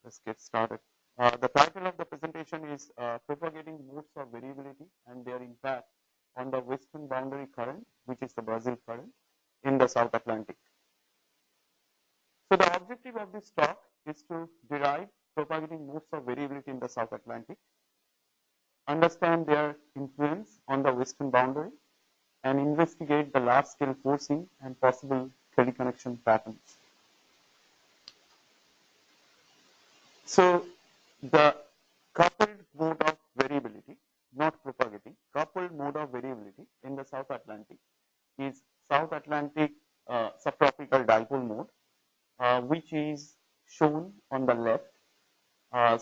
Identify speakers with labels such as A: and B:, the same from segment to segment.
A: Let's get started. The title of the presentation is Propagating Modes of Variability and Their Impact on the Western Boundary Current, which is the Brazil current, in the South Atlantic. So the objective of this talk is to derive propagating modes of variability in the South Atlantic, understand their influence on the Western boundary, and investigate the large-scale forcing and possible teleconnection patterns. So the coupled mode of variability, not propagating, coupled mode of variability in the South Atlantic is South Atlantic subtropical dipole mode, which is shown on the left.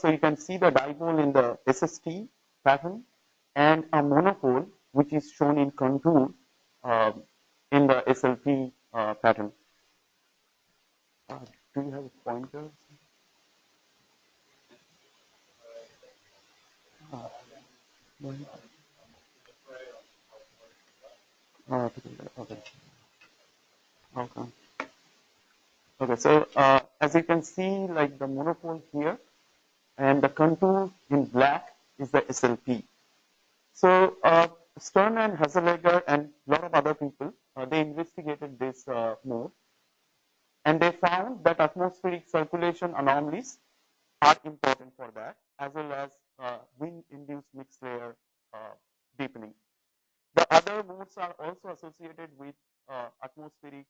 A: So you can see the dipole in the SST pattern and a monopole which is shown in contour in the SLP pattern. Do you have a pointer? Okay. So as you can see, like the monopole here, and the contour in black is the SLP. So Stern and Hazelegger and a lot of other people, they investigated this mode, and they found that atmospheric circulation anomalies are important for that, as well as wind-induced mixed layer deepening. The other modes are also associated with atmospheric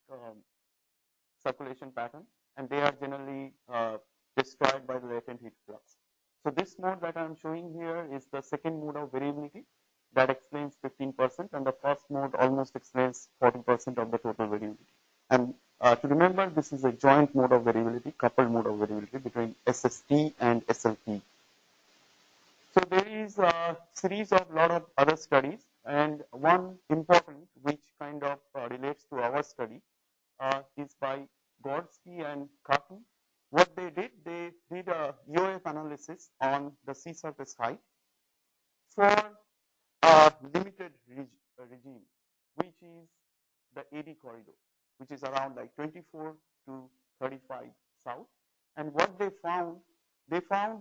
A: circulation pattern, and they are generally destroyed by the latent heat flux. So this mode that I am showing here is the second mode of variability that explains 15%, and the first mode almost explains 40% of the total variability. And to remember, this is a joint mode of variability, coupled mode of variability between SST and SLP. So there is a series of lot of other studies, and one important which kind of relates to our study is by Gordsky and Kaku. What they did a UAF analysis on the sea surface height for a limited regime, which is the AD corridor, which is around like 24 to 35 south. And what they found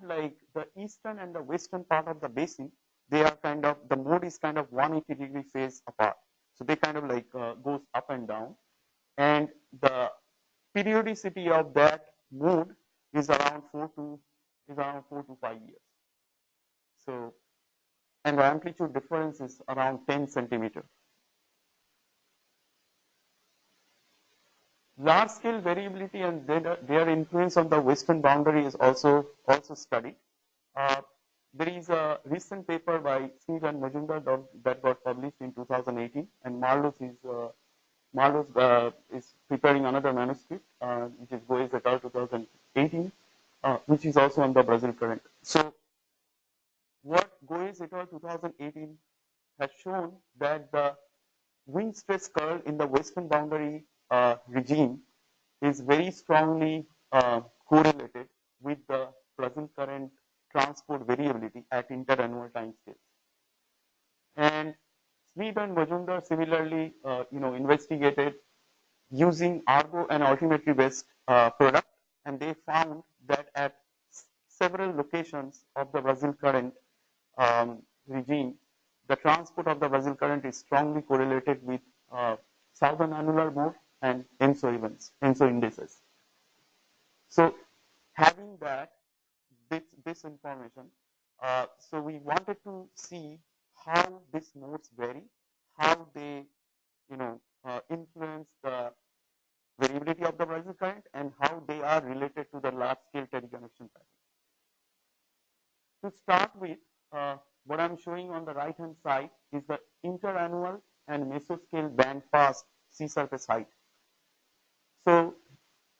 A: like the eastern and the western part of the basin, they are kind of, the mode is kind of 180-degree phase apart. So they kind of like goes up and down. And the periodicity of that mode is around 4 to 5 years. So, and the amplitude difference is around 10 centimeters. Large scale variability and their influence on the western boundary is also studied. There is a recent paper by Sudip Majumder that got published in 2018, and Marlos is preparing another manuscript, which is Goes et al. 2018, which is also on the Brazil current. So what Goes et al. 2018 has shown that the wind stress curl in the western boundary regime is very strongly correlated with the Brazil current transport variability at interannual time scales. And Sudip and Majumder similarly, investigated using Argo and altimetry-based product, and they found that at several locations of the Brazil current regime, the transport of the Brazil current is strongly correlated with southern annular mode and ENSO events, ENSO indices. So having this information, so we wanted to see how these modes vary, how they, influence the variability of the Brazil current, and how they are related to the large-scale teleconnection pattern. To start with, what I'm showing on the right-hand side is the interannual and mesoscale band-pass sea surface height. So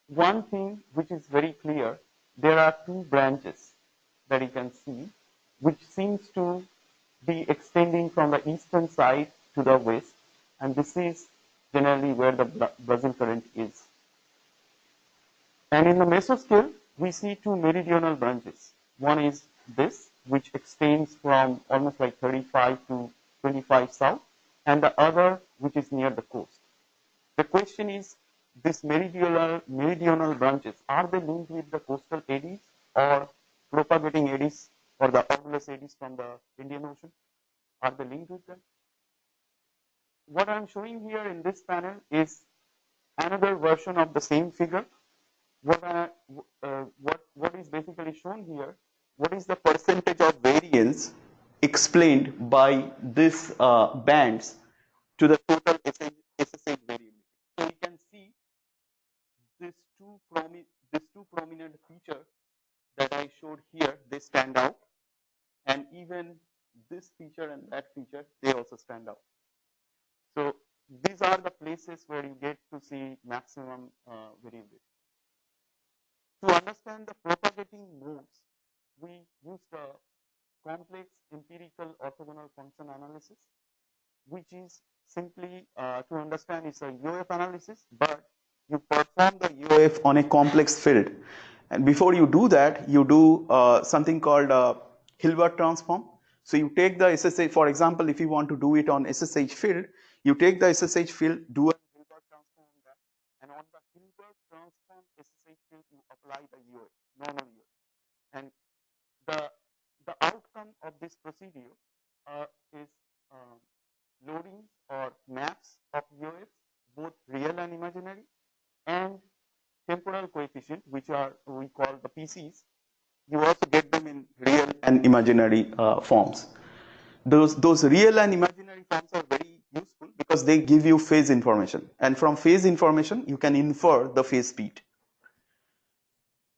A: one thing which is very clear, there are two branches that you can see, which seems to be extending from the eastern side to the west, and this is generally where the Brazil current is. And in the mesoscale, we see two meridional branches. One is this, which extends from almost like 35 to 25 south, and the other which is near the coast. The question is, these meridional branches, are they linked with the coastal eddies, or Douglas eddies from the Indian Ocean? Are they linked with them? What I'm showing here in this panel is another version of the same figure. What is basically shown here? What is the percentage of variance explained by this bands to the total SSH variability? So you can see these two prominent features that I showed here, they stand out, and even this feature and that feature, they also stand out. So these are the places where you get to see maximum variability. To understand the propagating modes, we used a complex empirical orthogonal function analysis, which is simply to understand it's a UF analysis, but you perform the UF on a complex field. And before you do that, you do something called Hilbert Transform. So you take the SSH, for example, if you want to do it on SSH field, you take the SSH field, do a Hilbert Transform on that, and on the Hilbert Transform SSH field, you apply the UF, normal UF. And the outcome of this procedure is loadings or maps of UFs, both real and imaginary, and temporal coefficient, which we call the PCs. You also get them in real and imaginary forms. Those real and imaginary forms are very useful because they give you phase information, and from phase information you can infer the phase speed.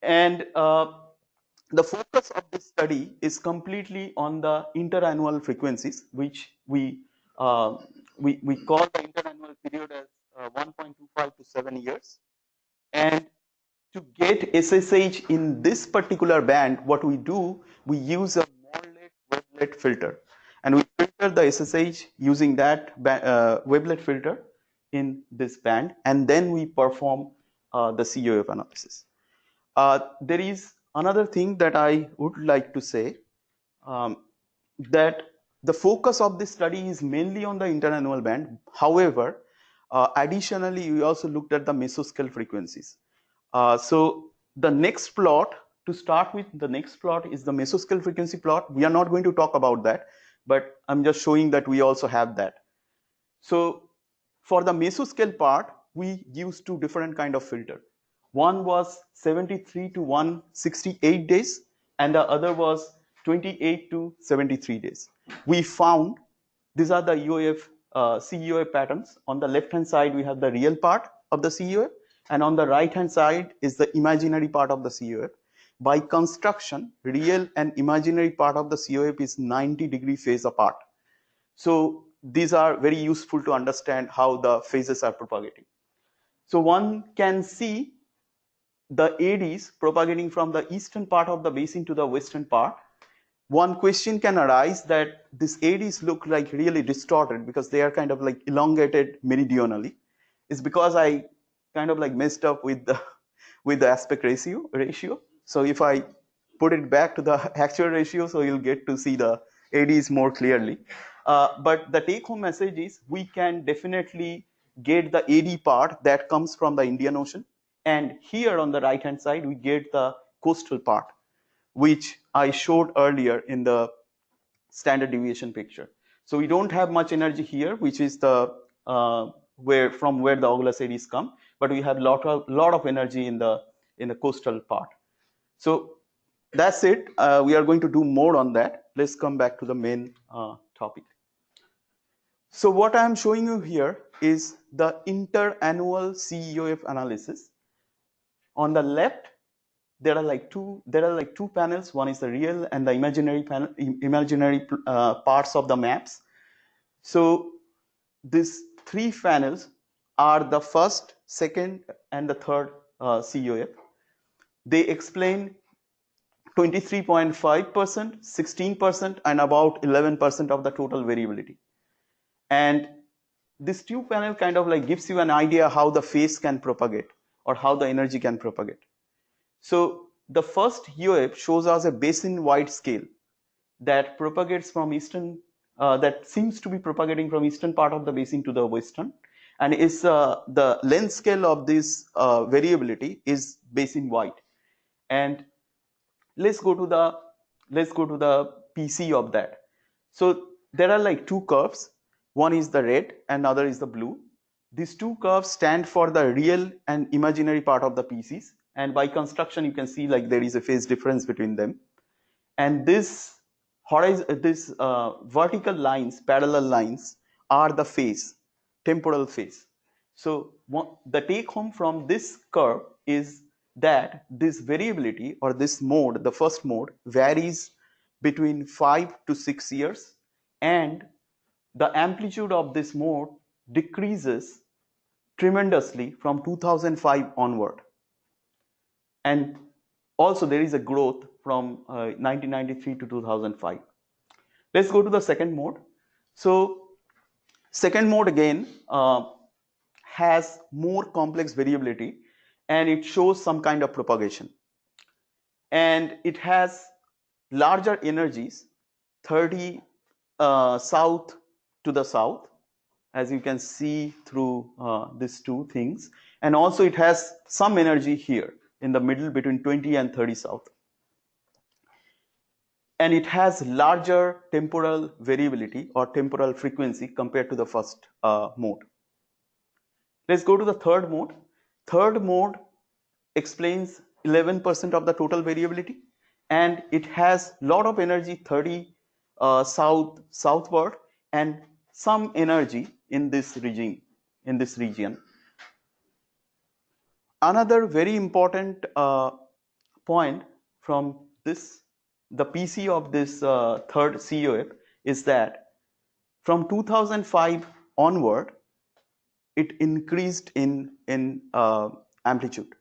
A: And the focus of this study is completely on the interannual frequencies, which we call the interannual period as 1.25 to 7 years. And to get SSH in this particular band, what we do, we use a Morley-Webelet filter, and we filter the SSH using that Webelet filter in this band, and then we perform the COF analysis. There is another thing that I would like to say, that the focus of this study is mainly on the interannual band. However, additionally, we also looked at the mesoscale frequencies. So the next plot, to start with, the next plot is the mesoscale frequency plot. We are not going to talk about that, but I'm just showing that we also have that. So for the mesoscale part, we used two different kind of filter. One was 73 to 168 days, and the other was 28 to 73 days. We found these are the UAF CUF patterns. On the left hand side, we have the real part of the CUF, and on the right hand side is the imaginary part of the CUF. By construction, real and imaginary part of the CUF is 90-degree phase apart. So these are very useful to understand how the phases are propagating. So one can see the eddies propagating from the eastern part of the basin to the western part. One question can arise that these eddies look like really distorted because they are kind of like elongated meridionally. It's because I kind of like messed up with the aspect ratio. So if I put it back to the actual ratio, so you'll get to see the eddies more clearly. But the take-home message is we can definitely get the eddy part that comes from the Indian Ocean. And here on the right-hand side, we get the coastal part, which I showed earlier in the standard deviation picture. So we don't have much energy here, which is the where the Augulus eddies come, but we have lot of energy in the coastal part. So that's it. We are going to do more on that. Let's come back to the main topic. So what I am showing you here is the interannual CEOF analysis. On the left, there are like two panels. One is the real and the imaginary panel, parts of the maps. So these three panels are the first, second, and the third COF. They explain 23.5%, 16%, and about 11% of the total variability. And this tube panel kind of like gives you an idea how the phase can propagate or how the energy can propagate. So the first UF shows us a basin-wide scale that propagates from eastern, that seems to be propagating from eastern part of the basin to the western, and is the length scale of this variability is basin-wide. And let's go to the
B: PC of that. So there are like two curves. One is the red and other is the blue. These two curves stand for the real and imaginary part of the PCs. And by construction, you can see like there is a phase difference between them. And this vertical lines, parallel lines, are the phase, temporal phase. So the take home from this curve is that this variability or this mode, the first mode, varies between 5 to 6 years, and the amplitude of this mode decreases tremendously from 2005 onward. And also there is a growth from 1993 to 2005. Let's go to the second mode. So second mode again has more complex variability, and it shows some kind of propagation. And it has larger energies, 30 south to the south, as you can see through these two things. And also it has some energy here in the middle between 20 and 30 south. And it has larger temporal variability or temporal frequency compared to the first mode. Let's go to the third mode. Third mode explains 11% of the total variability, and it has a lot of energy, 30 southward, and some energy in this region. Another very important point from this, the PC of this third COF, is that from 2005 onward, it increased in amplitude.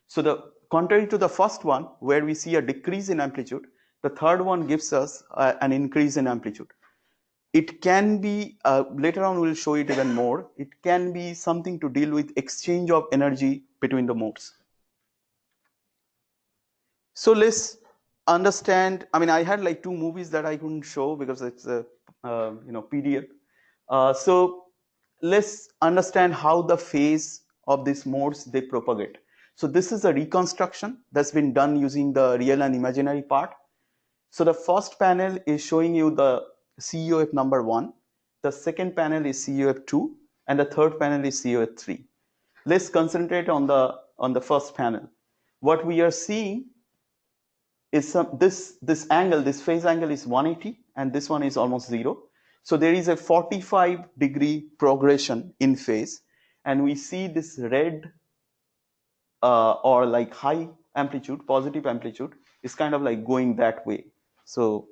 B: So the contrary to the first one, where we see a decrease in amplitude, the third one gives us an increase in amplitude. It can be, later on we'll show it even more, it can be something to deal with exchange of energy between the modes. So let's understand, I mean, I had like two movies that I couldn't show because it's a PDF. So let's understand how the phase of these modes they propagate. So this is a reconstruction that's been done using the real and imaginary part. So the first panel is showing you the COF number 1, the second panel is COF 2, and the third panel is COF 3. Let's concentrate on the first panel. What we are seeing is this angle, this phase angle is 180, and this one is almost 0. So there is a 45-degree progression in phase, and we see this red or like high amplitude, positive amplitude, is kind of like going that way. So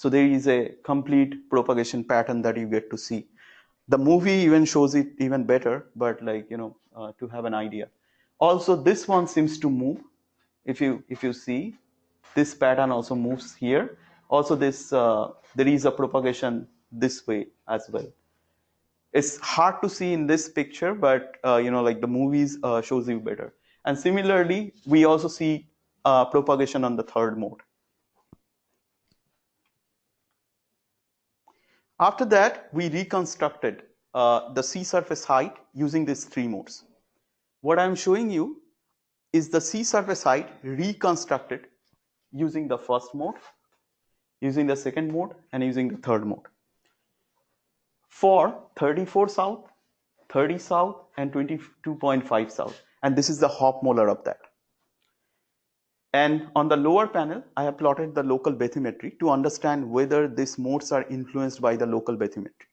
B: there is a complete propagation pattern that you get to see. The movie even shows it even better, but like, to have an idea. Also, this one seems to move. If you see, this pattern also moves here. Also, this there is a propagation this way as well. It's hard to see in this picture, but like the movies shows you better. And similarly, we also see propagation on the third mode. After that, we reconstructed the sea surface height using these three modes. What I'm showing you is the sea surface height reconstructed using the first mode, using the second mode, and using the third mode. For 34 south, 30 south, and 22.5 south. And this is the Hop molar of that. And on the lower panel, I have plotted the local bathymetry to understand whether these modes are influenced by the local bathymetry.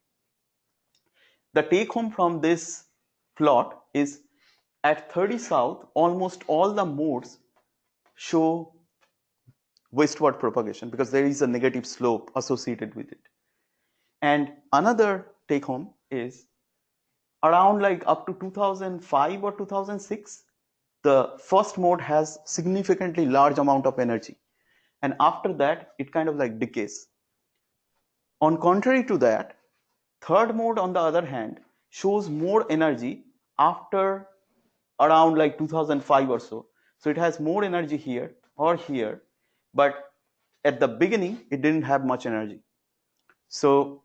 B: The take home from this plot is at 30 south, almost all the modes show westward propagation because there is a negative slope associated with it. And another take home is around like up to 2005 or 2006, the first mode has significantly large amount of energy, and after that it kind of like decays. On contrary to that, third mode on the other hand shows more energy after around like 2005 or so. So it has more energy here or here, but at the beginning it didn't have much energy. So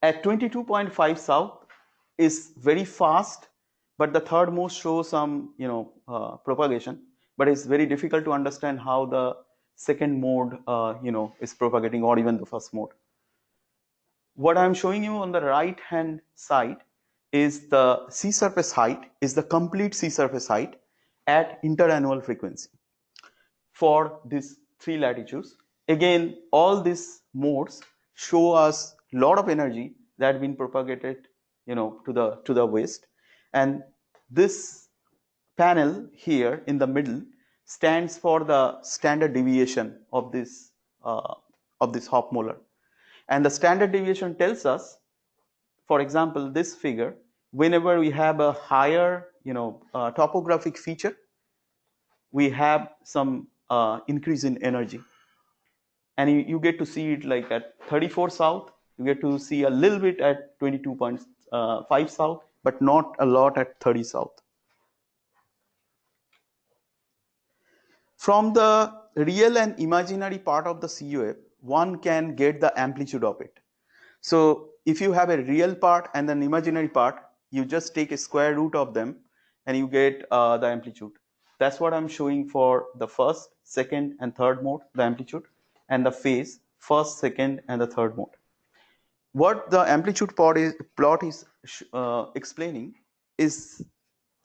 B: at 22.5 south is very fast, but the third mode shows some propagation, but it's very difficult to understand how the second mode, is propagating, or even the first mode. What I'm showing you on the right hand side is the sea surface height, is the complete sea surface height at interannual frequency for these 3 latitudes. Again, all these modes show us a lot of energy that has been propagated, to the west, and this panel here in the middle stands for the standard deviation of this Hop molar, and the standard deviation tells us, for example, this figure, whenever we have a higher topographic feature, we have some increase in energy, and you get to see it like at 34 south, you get to see a little bit at 22.5 south, but not a lot at 30 south. From the real and imaginary part of the C wave, one can get the amplitude of it. So if you have a real part and an imaginary part, you just take a square root of them and you get the amplitude. That's what I'm showing for the first, second, and third mode, the amplitude, and the phase, first, second, and the third mode. What the amplitude plot is explaining is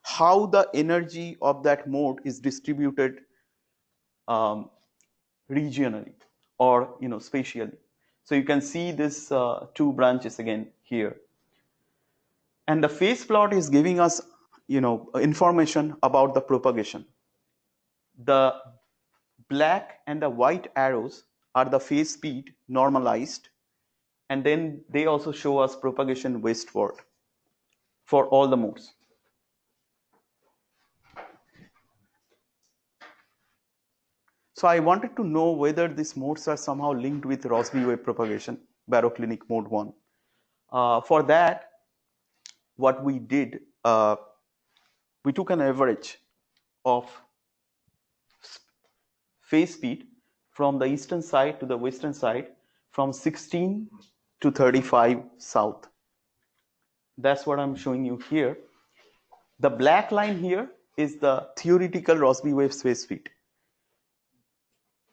B: how the energy of that mode is distributed regionally or spatially. So you can see this 2 branches again here, and the phase plot is giving us information about the propagation. The black and the white arrows are the phase speed normalized, and then they also show us propagation westward for all the modes. So I wanted to know whether these modes are somehow linked with Rossby wave propagation, baroclinic mode 1. For that, what we did, we took an average of phase speed from the eastern side to the western side from 16 to 35 south. That's what I'm showing you here. The black line here is the theoretical Rossby wave phase speed.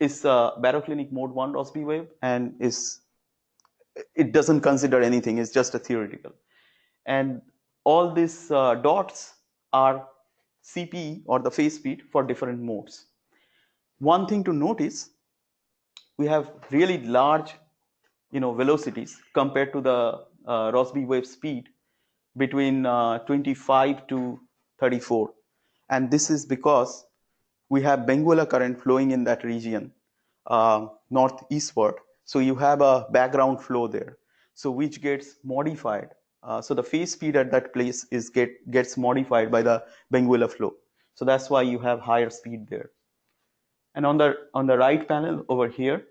B: It's baroclinic mode 1 Rossby wave, and it doesn't consider anything, it's just a theoretical. And all these dots are CP, or the phase speed, for different modes. One thing to notice, we have really large velocities compared to the Rossby wave speed between 25 to 34, and this is because we have Benguela current flowing in that region northeastward, so you have a background flow there, so which gets modified. So the phase speed at that place gets modified by the Benguela flow, so that's why you have higher speed there. And on the right panel over here,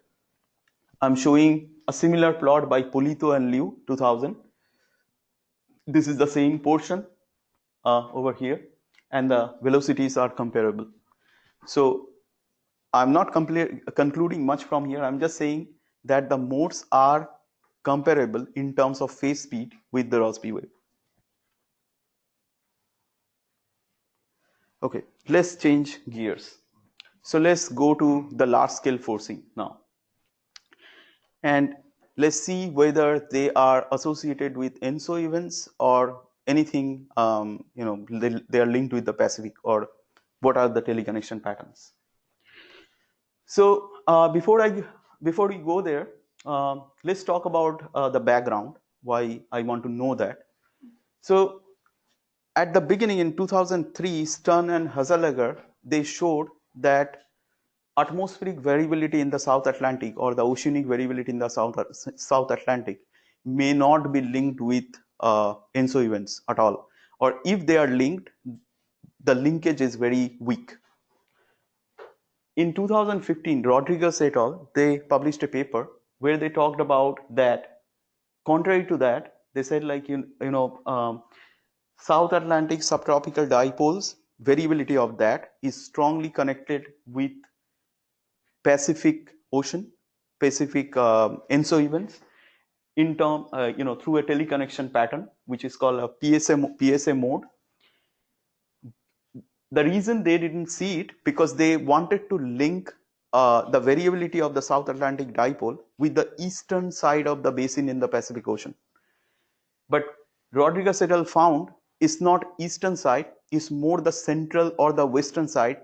B: I'm showing a similar plot by Polito and Liu 2000. This is the same portion over here, and the velocities are comparable. So I'm not concluding much from here. I'm just saying that the modes are comparable in terms of phase speed with the Rossby wave. Okay, let's change gears. So let's go to the large scale forcing now, and let's see whether they are associated with ENSO events or anything, they are linked with the Pacific, or what are the teleconnection patterns. So before we go there, let's talk about the background, why I want to know that. So at the beginning in 2003, Stern and Hazelegger, they showed that atmospheric variability in the South Atlantic, or the oceanic variability in the South Atlantic, may not be linked with ENSO events at all, or if they are linked, the linkage is very weak. In 2015, Rodriguez et al., they published a paper where they talked about that. Contrary to that, they said South Atlantic subtropical dipoles, variability of that is strongly connected with Pacific Ocean, Pacific ENSO events, in term, through a teleconnection pattern, which is called a PSA mode. The reason they didn't see it, because they wanted to link the variability of the South Atlantic dipole with the eastern side of the basin in the Pacific Ocean. But Rodriguez et al. Found is not eastern side, is more the central or the western side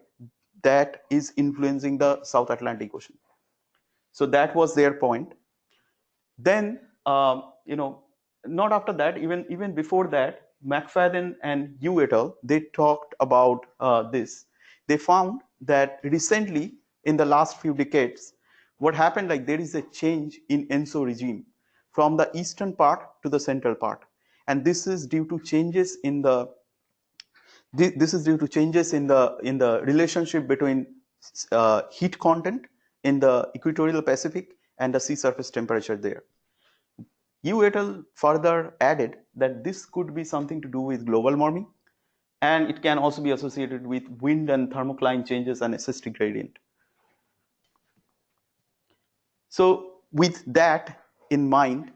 B: that is influencing the South Atlantic Ocean. So that was their point. Then, not after that, even before that, McFadden and Yu et al. They talked about this. They found that recently, in the last few decades, what happened, like there is a change in ENSO regime from the eastern part to the central part, and this is due to changes in the relationship between heat content in the equatorial Pacific and the sea surface temperature there. Yu et al. Further added that this could be something to do with global warming, and it can also be associated with wind and thermocline changes and SST gradient. So with that in mind,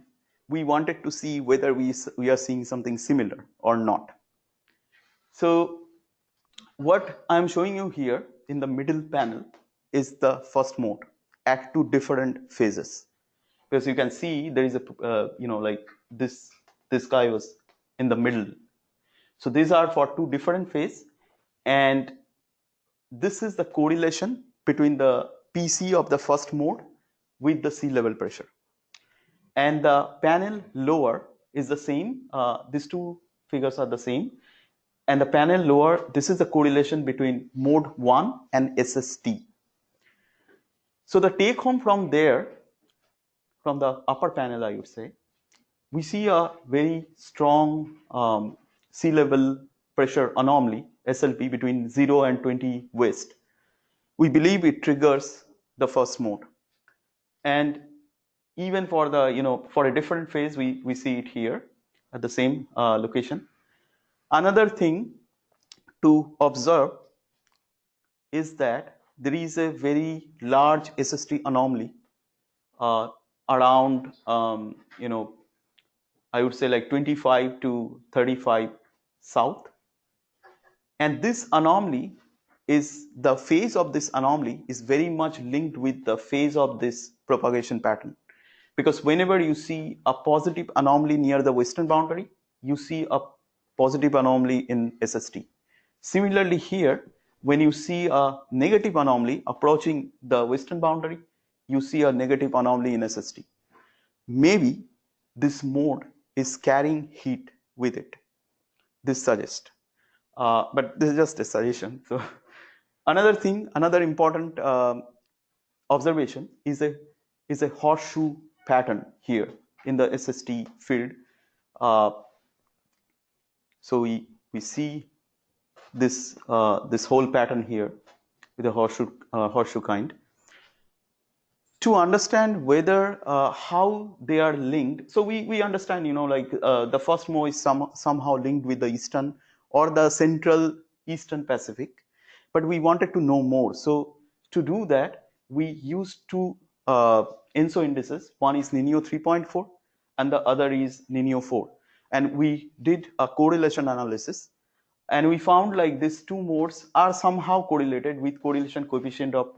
B: we wanted to see whether we are seeing something similar or not. So what I'm showing you here in the middle panel is the first mode at two different phases. Because you can see there is a, like this guy was in the middle. So these are for two different phases, and this is the correlation between the PC of the first mode with the sea level pressure. And the panel lower is the same. These two figures are the same. And the panel lower, this is the correlation between mode 1 and SST. So the take home from there, from the upper panel, I would say, we see a very strong sea level pressure anomaly, SLP, between 0 and 20 west. We believe it triggers the first mode. And even for the, for a different phase, we see it here at the same location. Another thing to observe is that there is a very large SST anomaly around, I would say like 25 to 35 south. And this anomaly is, the phase of this anomaly is very much linked with the phase of this propagation pattern. Because whenever you see a positive anomaly near the western boundary, you see a positive anomaly in SST. Similarly here, when you see a negative anomaly approaching the western boundary, you see a negative anomaly in SST. Maybe this mode is carrying heat with it. This suggests. But this is just a suggestion. So another important observation is a horseshoe pattern here in the SST field. So we see this whole pattern here with a horseshoe kind. To understand whether how they are linked, so we understand, like the first mode is somehow linked with the eastern or the central eastern Pacific, but we wanted to know more. So to do that, we used two ENSO indices. One is Nino 3.4 and the other is Nino 4, and we did a correlation analysis, and we found like these two modes are somehow correlated with correlation coefficient of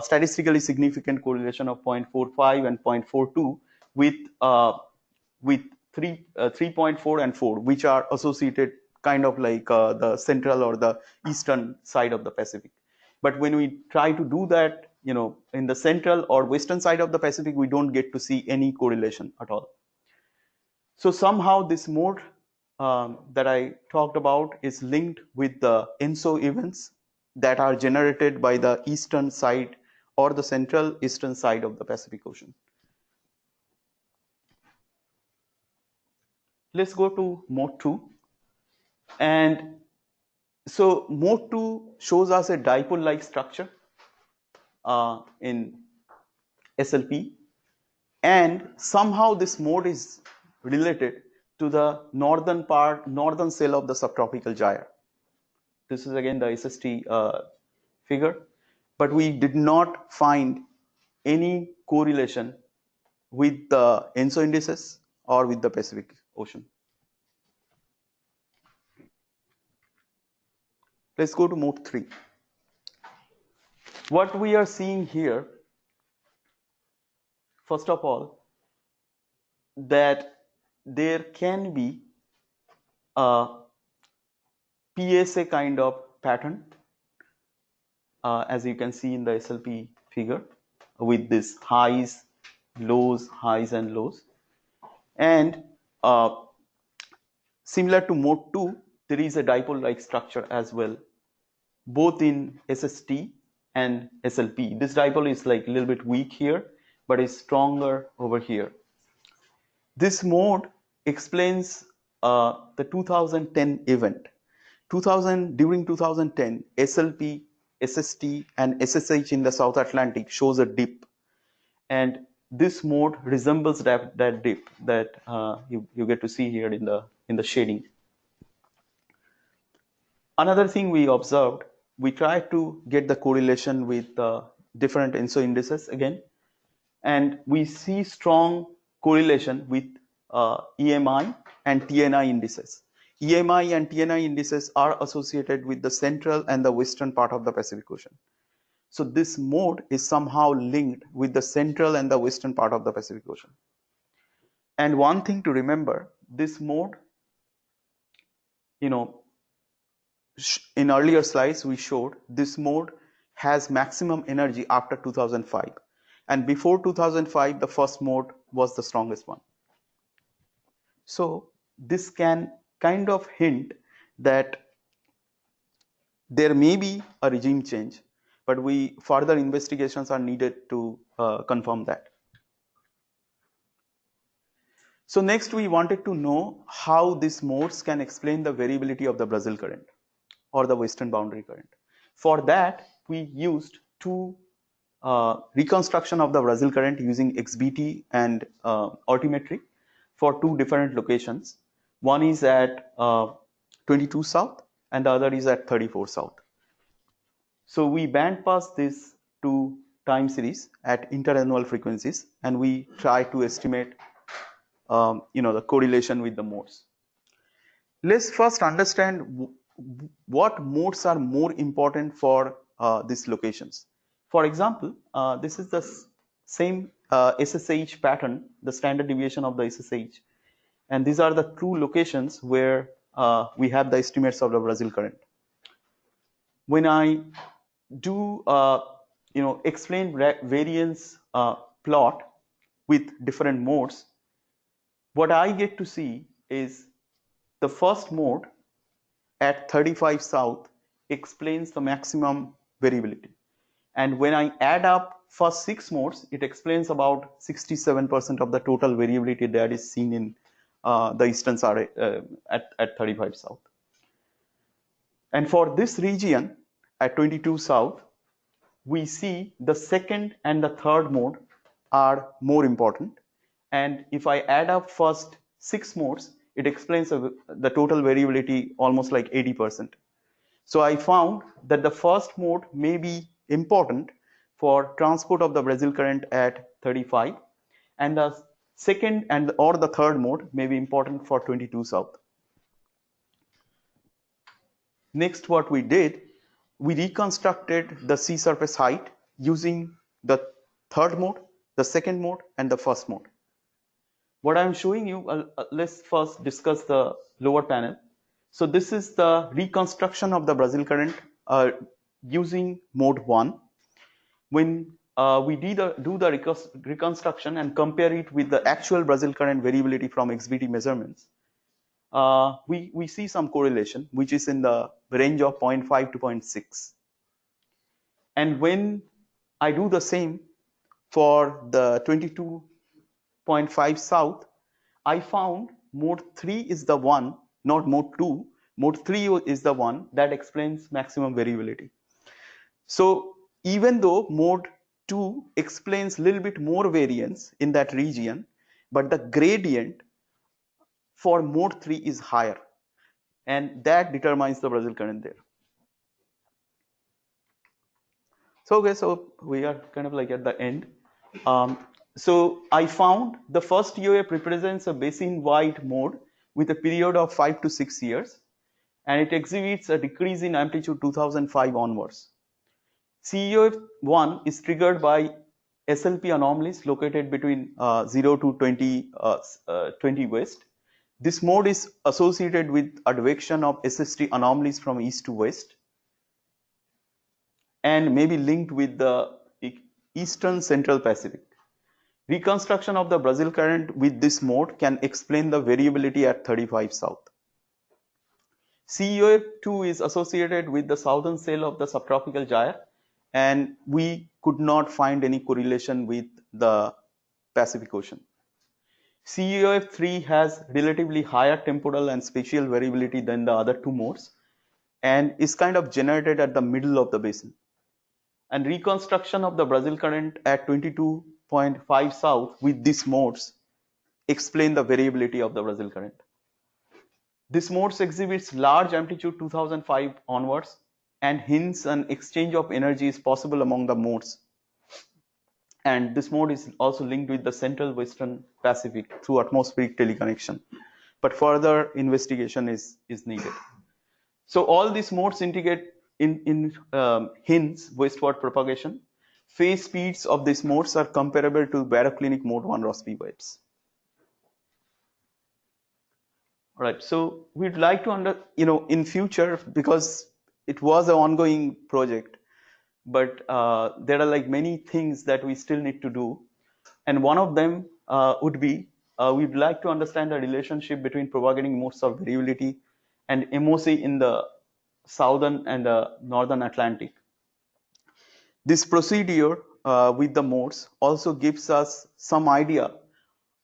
B: statistically significant correlation of 0.45 and 0.42 with 3.4 and 4, which are associated kind of like the central or the eastern side of the Pacific. But when we try to do that, in the central or western side of the Pacific, we don't get to see any correlation at all. So somehow this mode that I talked about is linked with the ENSO events that are generated by the eastern side or the central eastern side of the Pacific Ocean. Let's go to mode 2. And so mode 2 shows us a dipole-like structure in SLP, and somehow this mode is related to the northern cell of the subtropical gyre. This is again the SST figure, but we did not find any correlation with the ENSO indices or with the Pacific Ocean. Let's go to mode 3. What we are seeing here, first of all, that there can be a PSA kind of pattern, as you can see in the SLP figure, with this highs, lows, highs and lows. And similar to mode 2, there is a dipole-like structure as well, both in SST and SLP. This dipole is like a little bit weak here, but is stronger over here. This mode explains the 2010 event. During 2010, SLP, SST, and SSH in the South Atlantic shows a dip, and this mode resembles that dip that you get to see here in the shading. Another thing we observed, we tried to get the correlation with different ENSO indices again, and we see strong correlation with EMI and TNI indices. EMI and TNI indices are associated with the central and the western part of the Pacific Ocean. So this mode is somehow linked with the central and the western part of the Pacific Ocean. And one thing to remember, this mode, in earlier slides we showed this mode has maximum energy after 2005. And before 2005, the first mode was the strongest one. So this can kind of hint that there may be a regime change, but further investigations are needed to confirm that. So next we wanted to know how these modes can explain the variability of the Brazil current or the western boundary current. For that, we used two reconstruction of the Brazil current using XBT and altimetry for two different locations. One is at 22 south and the other is at 34 south. So we band pass this two time series at interannual frequencies, and we try to estimate the correlation with the modes. Let's first understand what modes are more important for these locations. For example, this is the same SSH pattern, the standard deviation of the SSH, and these are the two locations where we have the estimates of the Brazil current. When I do explain variance plot with different modes, what I get to see is the first mode at 35 south explains the maximum variability. And when I add up first 6 modes, it explains about 67% of the total variability that is seen in the eastern side at 35 south. And for this region at 22 south, we see the second and the third mode are more important. And if I add up first 6 modes, it explains the total variability almost like 80%. So I found that the first mode may be important for transport of the Brazil current at 35, and the second or the third mode may be important for 22 south. Next, what we did, we reconstructed the sea surface height using the third mode, the second mode, and the first mode. What I'm showing you, let's first discuss the lower panel. So this is the reconstruction of the Brazil current using mode 1. When we do the reconstruction and compare it with the actual Brazil current variability from XBT measurements, we see some correlation, which is in the range of 0.5 to 0.6. And when I do the same for the 22.5 south, I found mode 3 is the one, not mode 2. Mode 3 is the one that explains maximum variability. So even though mode 2 explains a little bit more variance in that region, but the gradient for mode 3 is higher, and that determines the Brazil current there. So okay, so we are kind of like at the end. So I found the first UAP represents a basin-wide mode with a period of 5 to 6 years, and it exhibits a decrease in amplitude 2005 onwards. CEOF1 is triggered by SLP anomalies located between 0 to 20 west. This mode is associated with advection of SST anomalies from east to west and may be linked with the eastern central Pacific. Reconstruction of the Brazil current with this mode can explain the variability at 35 south. CEOF2 is associated with the southern sail of the subtropical gyre, and we could not find any correlation with the Pacific Ocean. CEOF3 has relatively higher temporal and spatial variability than the other two modes and is kind of generated at the middle of the basin. And reconstruction of the Brazil current at 22.5 south with these modes explain the variability of the Brazil current. This mode exhibits large amplitude 2005 onwards, and hence an exchange of energy is possible among the modes. And this mode is also linked with the central western Pacific through atmospheric teleconnection. But further investigation is needed. So all these modes indicate hints westward propagation. Phase speeds of these modes are comparable to baroclinic mode 1 Rossby waves. All right, so we'd like to in future, because it was an ongoing project, but there are like many things that we still need to do, and one of them would be we'd like to understand the relationship between propagating modes of variability and MOC in the southern and the northern Atlantic. This procedure with the modes also gives us some idea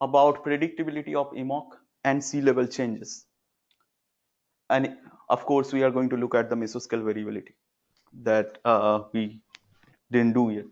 B: about predictability of EMOC and sea level changes. And of course, we are going to look at the mesoscale variability that we didn't do yet.